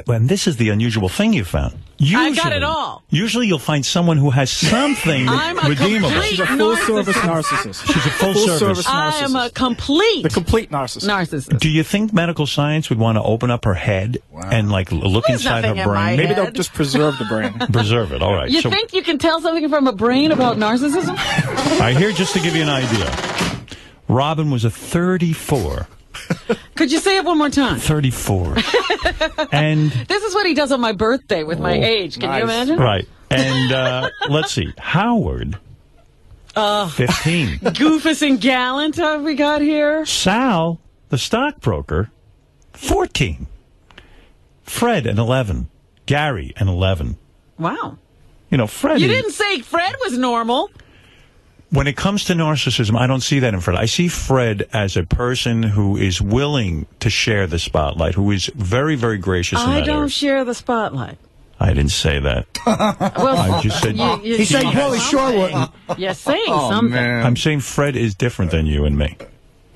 S1: and this is the unusual thing you found. Usually,
S2: I got it all.
S1: Usually you'll find someone who has something redeemable.
S5: She's a full-service narcissist.
S1: She's a full-service
S5: narcissist.
S2: I am a complete narcissist.
S1: Do you think medical science would want to open up her head and like look inside her brain?
S5: Maybe they'll just preserve the brain.
S1: Preserve it. All right.
S2: You think you can tell something from a brain about narcissism?
S1: I hear, just to give you an idea, Robin was a 34.
S2: Could you say it one more time?
S1: 34. And
S2: this is what he does on my birthday with my age. Can you imagine?
S1: Right. And let's see. Howard, 15.
S2: Goofus and Gallant have we got here?
S1: Sal, the stockbroker, 14. Fred, an 11. Gary, an 11.
S2: Wow.
S1: You know, Fred...
S2: You didn't say Fred was normal.
S1: When it comes to narcissism, I don't see that in Fred. I see Fred as a person who is willing to share the spotlight, who is very, very gracious in that
S2: I don't
S1: area.
S2: share the spotlight.
S1: I didn't say that.
S2: Well,
S1: I just said...
S3: He said Paulie Shore wouldn't.
S2: You're saying something.
S4: Man.
S1: I'm saying Fred is different than you and me.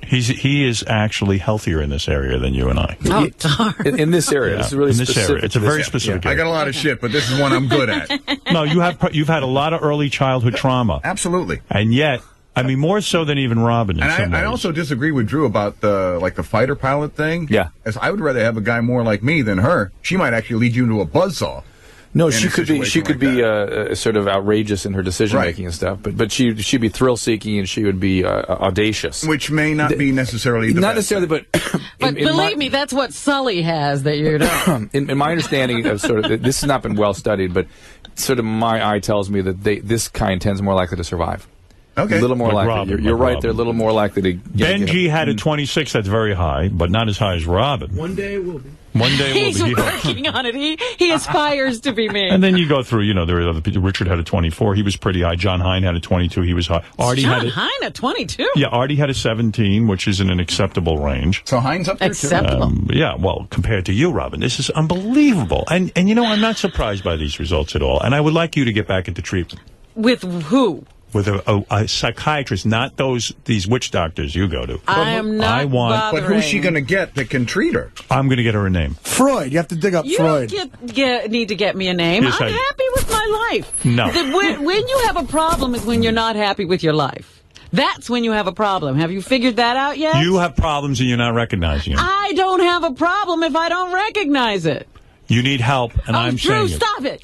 S1: He is actually healthier in this area than you and I.
S2: Oh, darn.
S4: In this area. This is really
S1: in this
S4: specific.
S1: area. It's a very specific area.
S7: I got a lot of shit, but this is one I'm good at.
S1: No, you've had a lot of early childhood trauma.
S7: Absolutely.
S1: And yet, I mean, more so than even Robin.
S7: And I also disagree with Drew about the fighter pilot thing.
S4: Yeah.
S7: As I would rather have a guy more like me than her. She might actually lead you into a buzzsaw.
S4: No, she could be sort of outrageous in her decision making and stuff, but she'd be thrill seeking and she would be audacious,
S7: which may not be necessarily the
S4: not
S7: best.
S4: necessarily, but
S2: believe me, that's what Sully has that you don't.
S4: in my understanding of sort of this has not been well studied, but sort of my eye tells me that this kind tends more likely to survive.
S7: Okay,
S4: a little more
S1: like
S4: likely.
S1: Robin,
S4: You're right.
S1: Robin.
S4: They're a little more likely to.
S1: Benji had a 26. That's very high, but not as high as Robin.
S8: One day it will be.
S1: One day
S2: He's working on it. He aspires to be me.
S1: And then you go through, you know, there were other people. Richard had a 24. He was pretty high. John Hine had a 22. He was high. Artie
S2: John
S1: had
S2: Hine at 22?
S1: Yeah, Artie had a 17, which is in an acceptable range.
S7: So Hine's up there
S2: acceptable.
S7: too?
S1: Yeah, well, compared to you, Robin, this is unbelievable. And you know, I'm not surprised by these results at all. And I would like you to get back into treatment.
S2: With who?
S1: With a psychiatrist, not these witch doctors you go to.
S2: I am not
S7: But who's she going to get that can treat her?
S1: I'm going to get her a name.
S3: Freud. You have to dig up Freud.
S2: You don't need to get me a name.
S1: Yes,
S2: I'm happy with my life.
S1: No.
S2: When you have a problem is when you're not happy with your life. That's when you have a problem. Have you figured that out yet?
S1: You have problems and you're not recognizing them.
S2: I don't have a problem if I don't recognize it.
S1: You need help, and I'm
S2: Drew,
S1: saying
S2: stop it.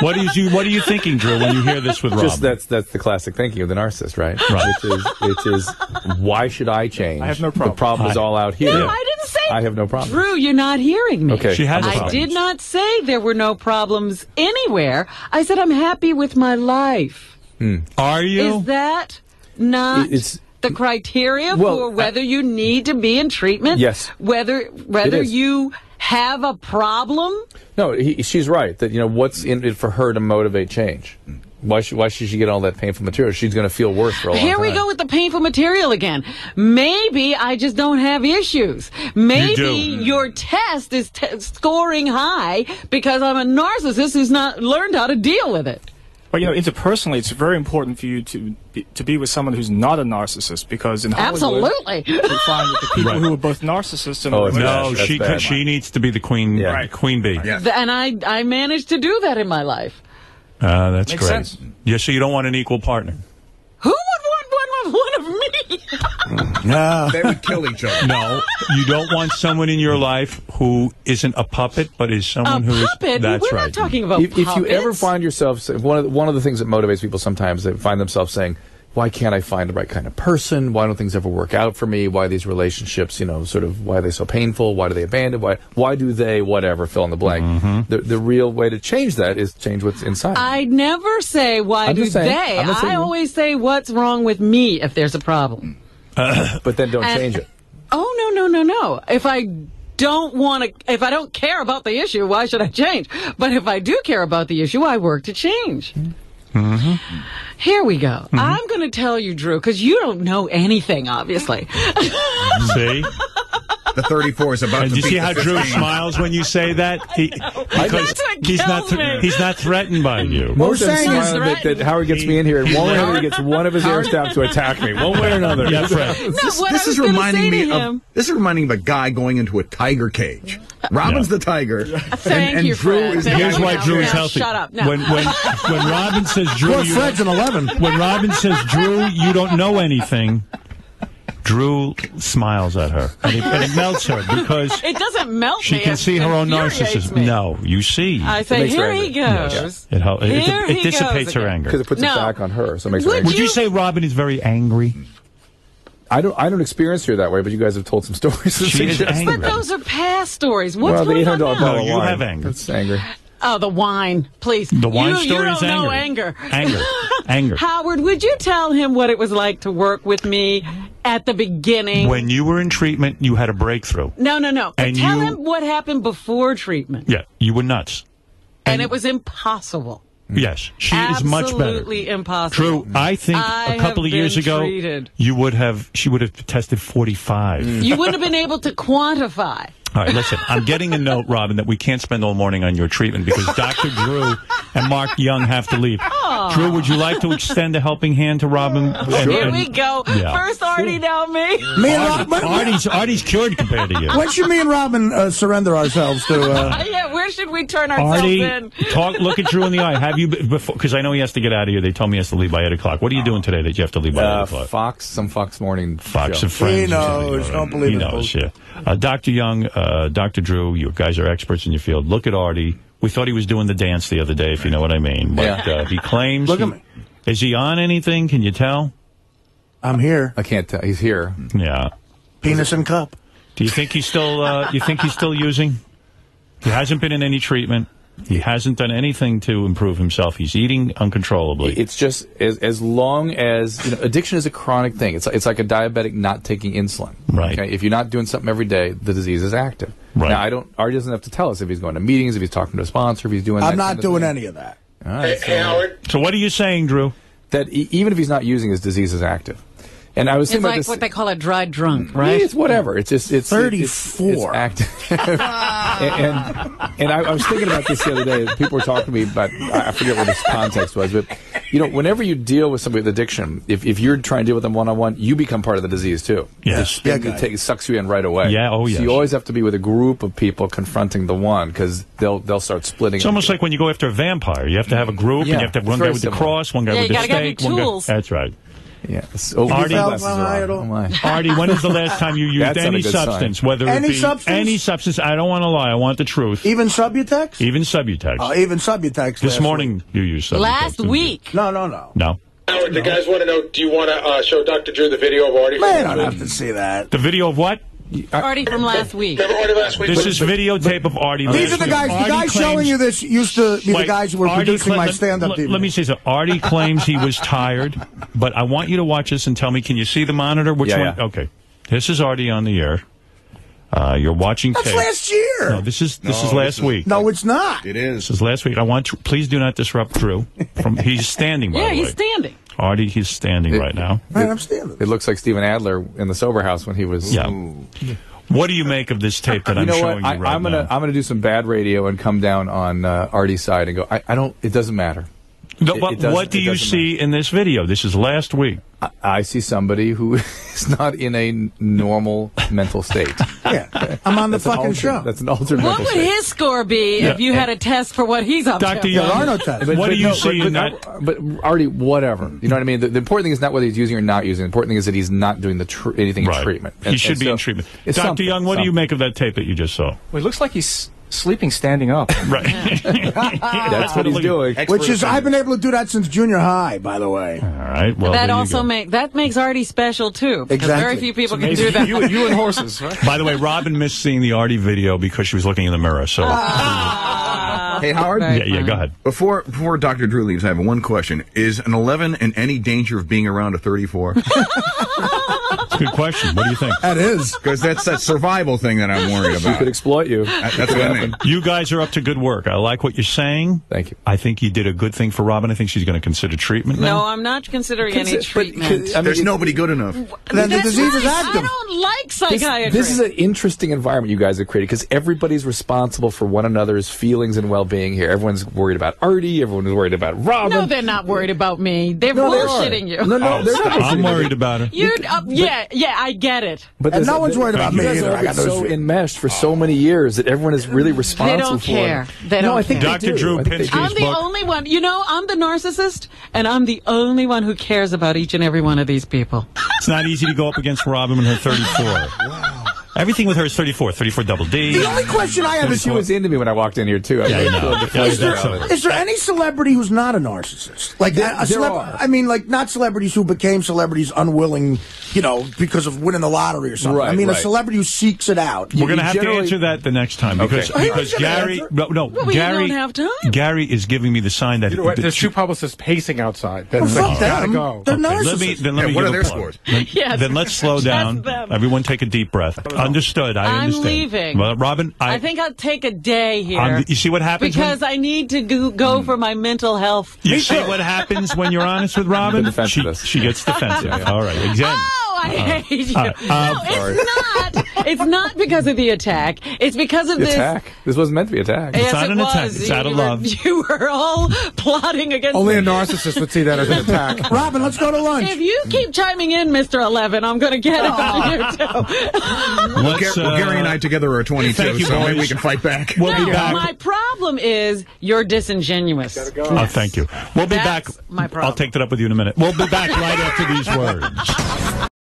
S1: What are you thinking, Drew, when you hear this with Robin?
S4: That's the classic thinking of the narcissist, right?
S1: Right.
S4: Which is why should I change?
S5: I have no problem.
S4: The problem is all out here.
S2: No, I didn't say.
S4: I have no problem.
S2: Drew, you're not hearing me.
S4: Okay.
S1: She has
S2: I
S1: problems.
S2: did not say there were no problems anywhere. I said I'm happy with my life.
S1: Are you?
S2: Is that not the criteria for whether you need to be in treatment?
S4: Yes.
S2: Whether you have a problem?
S4: No, she's right. That what's in it for her to motivate change. Why should she get all that painful material? She's going to feel worse for a long time.
S2: Here we go with the painful material again. Maybe I just don't have issues. Maybe your test is scoring high because I'm a narcissist who's not learned how to deal with it.
S5: But interpersonally, it's very important for you to be with someone who's not a narcissist, because in Hollywood, you find that the people who are both narcissists and
S1: she needs to be the queen, queen bee.
S7: Yes.
S2: And I managed to do that in my life.
S1: That's
S5: Makes
S1: great.
S5: sense.
S1: Yeah, so you don't want an equal partner.
S2: Who would want one of me?
S3: No.
S7: They would kill each other.
S1: No, you don't want someone in your life who isn't a puppet, but is someone who is...
S2: Puppet?
S1: That's
S2: We're
S1: right.
S2: not talking about puppets.
S4: If you ever find yourself... One of the things that motivates people sometimes, they find themselves saying, why can't I find the right kind of person? Why don't things ever work out for me? Why these relationships, why are they so painful? Why do they abandon? Why do they, whatever, fill in the blank? Mm-hmm. The real way to change that is change what's inside.
S2: I never say, why do they? I always say, what's wrong with me if there's a problem?
S4: But then don't change it.
S2: Oh, no. If I don't care about the issue, why should I change? But if I do care about the issue, I work to change.
S1: Mm-hmm.
S2: Here we go. Mm-hmm. I'm going to tell you, Drew, because you don't know anything, obviously.
S1: See?
S7: The 34 is about to
S1: do you
S7: beat
S1: see
S7: the
S1: how
S7: 15.
S1: Drew smiles when you say that? Because he's not threatened by you.
S4: Most of them smile that Howard gets me in here, and one way or another gets one of his hair staff to attack me, one way or another.
S1: Yeah, Fred.
S7: This is reminding me of a guy going into a tiger cage. Robin's the tiger, and
S2: you,
S7: Drew is.
S1: Here's why Drew is healthy.
S2: Shut up. No.
S1: When Robin says Drew,
S3: Poor Fred's an 11.
S1: When Robin says Drew, you don't know anything. Drew smiles at her, and it melts her because
S2: it doesn't melt
S1: she
S2: me.
S1: can see her own narcissism.
S2: Me.
S1: No, you see.
S2: I say, here he goes.
S1: Yes. It dissipates her anger
S4: because it puts it back on her. So it makes her angry.
S1: Would you say Robin is very angry?
S4: I don't experience her that way, but you guys have told some stories.
S1: She is angry.
S2: But those are past stories. What's going on now?
S1: No, you have anger.
S4: It's angry.
S2: Oh, the wine, please.
S1: The wine story is
S2: You don't know anger.
S1: Anger.
S2: Howard, would you tell him what it was like to work with me at the beginning?
S1: When you were in treatment, you had a breakthrough.
S2: No.
S1: And
S2: tell him what happened before treatment.
S1: Yeah, you were nuts.
S2: And it was impossible.
S1: Yes, she is much better.
S2: Absolutely impossible.
S1: True. I think a couple of years ago, she would have tested 45.
S2: You wouldn't have been able to quantify.
S1: All right, listen, I'm getting a note, Robin, that we can't spend all morning on your treatment because Dr. Drew and Mark Young have to leave. Aww. Drew, would you like to extend a helping hand to Robin?
S2: Here we go. Yeah. First Artie, now me.
S3: Me and Robin.
S1: Artie's cured compared to you.
S3: When should me and Robin surrender ourselves to...
S2: Yeah, where should we turn ourselves in?
S1: Look at Drew in the eye. Have you, before? Because I know he has to get out of here. They told me he has to leave by 8 o'clock. What are you doing today that you have to leave by 8 o'clock?
S4: Fox Morning
S1: Fox
S4: show.
S1: and Friends.
S3: He knows. Don't believe
S1: it. He knows, yeah. Dr. Young, Dr. Drew, you guys are experts in your field. Look at Artie. We thought he was doing the dance the other day, if you know what I mean. But he claims...
S3: Look at me.
S1: Is he on anything? Can you tell?
S3: I'm here.
S4: I can't tell. He's here.
S1: Yeah.
S3: Penis and cup.
S1: Do you think he's still... you think he's still using? He hasn't been in any treatment. He hasn't done anything to improve himself. He's eating uncontrollably.
S4: It's just as long as addiction is a chronic thing. It's like a diabetic not taking insulin.
S1: Right.
S4: Okay? If you're not doing something every day, the disease is active.
S1: Right.
S4: Now Artie doesn't have to tell us if he's going to meetings, if he's talking to a sponsor, if he's doing.
S3: I'm not doing any of that.
S4: All right,
S6: hey, Howard.
S1: So what are you saying, Drew?
S4: That even if he's not using, his disease is active. And I was thinking about
S2: like
S4: this.
S2: what they call a dry drunk, right?
S4: It's whatever. It's just
S3: 34.
S4: It's active. and I was thinking about this the other day. People were talking to me about, I forget what this context was, but whenever you deal with somebody with addiction, if you're trying to deal with them one-on-one, you become part of the disease too.
S1: Yes.
S4: It sucks you in right away.
S1: Yeah. Oh, yes.
S4: So you always have to be with a group of people confronting the one because they'll start splitting.
S1: It's almost like when you go after a vampire. You have to have a group, and you have to have one guy with the cross, one guy with the stake. That's right.
S4: Yeah.
S1: Artie, when is the last time you used any substance? Whether it be any substance, I don't want to lie. I want the truth.
S3: Even Subutex?
S1: Even Subutex.
S3: Even Subutex.
S1: This morning you used Subutex.
S2: Last week.
S3: No.
S1: No.
S6: Howard, the guys want to know, do you want to show Dr. Drew the video of Artie?
S3: Man, I don't have to see that.
S1: The video of what?
S2: Artie from last week.
S6: Remember Artie last week?
S1: This is videotape of Artie.
S3: These are the guys. The guys showing you this used to be the guys who were producing my stand-up TV.
S1: Let me say something. Artie claims he was tired, but I want you to watch this and tell me, can you see the monitor? Which one? Yeah. Okay. This is Artie on the air. You're watching tape.
S3: That's last year.
S1: No, this is last week.
S3: No, it's not.
S7: It is.
S1: This is last week. Please do not disrupt Drew. He's standing, by the way.
S2: Yeah, he's standing.
S1: Artie, he's standing right now.
S3: Right, I'm standing.
S4: It looks like Stephen Adler in the sober house when he was.
S1: Yeah. What do you make of this tape that I'm showing you right now?
S4: I'm gonna do some bad radio and come down on Artie's side and go. I don't. It doesn't matter.
S1: What do you see in this video? This is last week.
S4: I see somebody who is not in a normal mental state.
S3: Yeah, I'm on the fucking show.
S4: That's an altered
S2: What
S4: mental
S2: would
S4: state.
S2: his score be if you had a test for what he's up to?
S1: Dr. Young,
S3: there are no tests.
S1: what do you see in that?
S4: But Artie, whatever. You know what I mean? The important thing is not whether he's using or not using. The important thing is that he's not doing anything in treatment.
S1: He should be in treatment. Dr. Young, what do you make of that tape that you just saw?
S5: Well, it looks like he's sleeping standing up.
S1: Right.
S4: That's what he's doing.
S3: Which is, I've been able to do that since junior high, by the way.
S1: All right. Well,
S2: that also makes Artie special too. Because very few people can do that.
S5: You and horses, right?
S1: By the way, Robin missed seeing the Artie video because she was looking in the mirror. So.
S7: Hey, Howard?
S1: Yeah, go ahead.
S7: Before Dr. Drew leaves, I have one question. Is an 11 in any danger of being around a 34?
S1: That's a good question. What do you think?
S3: That is.
S7: Because that's that survival thing that I'm worried about.
S4: She could exploit you.
S7: That's what I mean.
S1: You guys are up to good work. I like what you're saying.
S4: Thank you.
S1: I think you did a good thing for Robin. I think she's going to consider treatment now.
S2: No, I'm not considering any treatment.
S7: There's nobody good enough.
S3: Then the disease is active.
S2: I don't like psychiatry.
S4: This is an interesting environment you guys have created because everybody's responsible for one another's feelings and well-being here. Everyone's worried about Artie. Everyone's worried about Robin.
S2: No, they're not worried about me. They're bullshitting you.
S4: No, they're not.
S1: I'm worried about her.
S2: Yeah, I get it.
S4: But
S3: and no one's worried about me either.
S4: You guys have been so enmeshed for so many years that everyone is really responsible
S2: They don't care. They don't
S4: I think
S2: care.
S1: Dr. Drew Pinsky's book.
S2: I'm the only one. You know, I'm the narcissist, and I'm the only one who cares about each and every one of these people.
S1: It's not easy to go up against Robin when her 34. Wow. Everything with her is 34. 34 double D.
S3: The only question I have is...
S4: She was into me when I walked in here, too.
S3: Is there any celebrity who's not a narcissist? Like, I mean, like, not celebrities who became celebrities unwilling, you know, because of winning the lottery or something.
S4: Right,
S3: I mean, a celebrity who seeks it out.
S1: We're going to have to answer that the next time because Gary...
S2: Well,
S1: Gary,
S2: we don't have time.
S1: Gary is giving me the sign that...
S8: You know what? There's two publicists pacing outside. That's
S3: gotta
S8: go.
S3: They're narcissists.
S7: What are their scores?
S1: Then let's slow down. Everyone take a deep breath. Understood. I understand.
S2: I'm leaving.
S1: Well, Robin,
S2: I think I'll take a day here.
S1: You see what happens?
S2: Because I need to go for my mental health.
S1: You see what happens when you're honest with Robin? She gets defensive. All right. Exactly.
S2: Oh, I hate you. No, it's not. It's not because of the attack. It's because of this.
S4: Attack? This wasn't meant to be attack.
S1: It's not an attack. It's out of love.
S2: You were all plotting against
S8: Only
S2: me.
S8: a narcissist would see that as an attack.
S3: Robin, let's go to lunch.
S2: If you keep chiming in, Mr. 11, I'm going to get it out of you, too.
S7: Well, Gary and I together are 22, so maybe we can fight back.
S1: We'll be back.
S2: My problem is you're disingenuous.
S1: Oh, thank you. We'll be back.
S2: My problem.
S1: I'll take that up with you in a minute. We'll be back right after these words.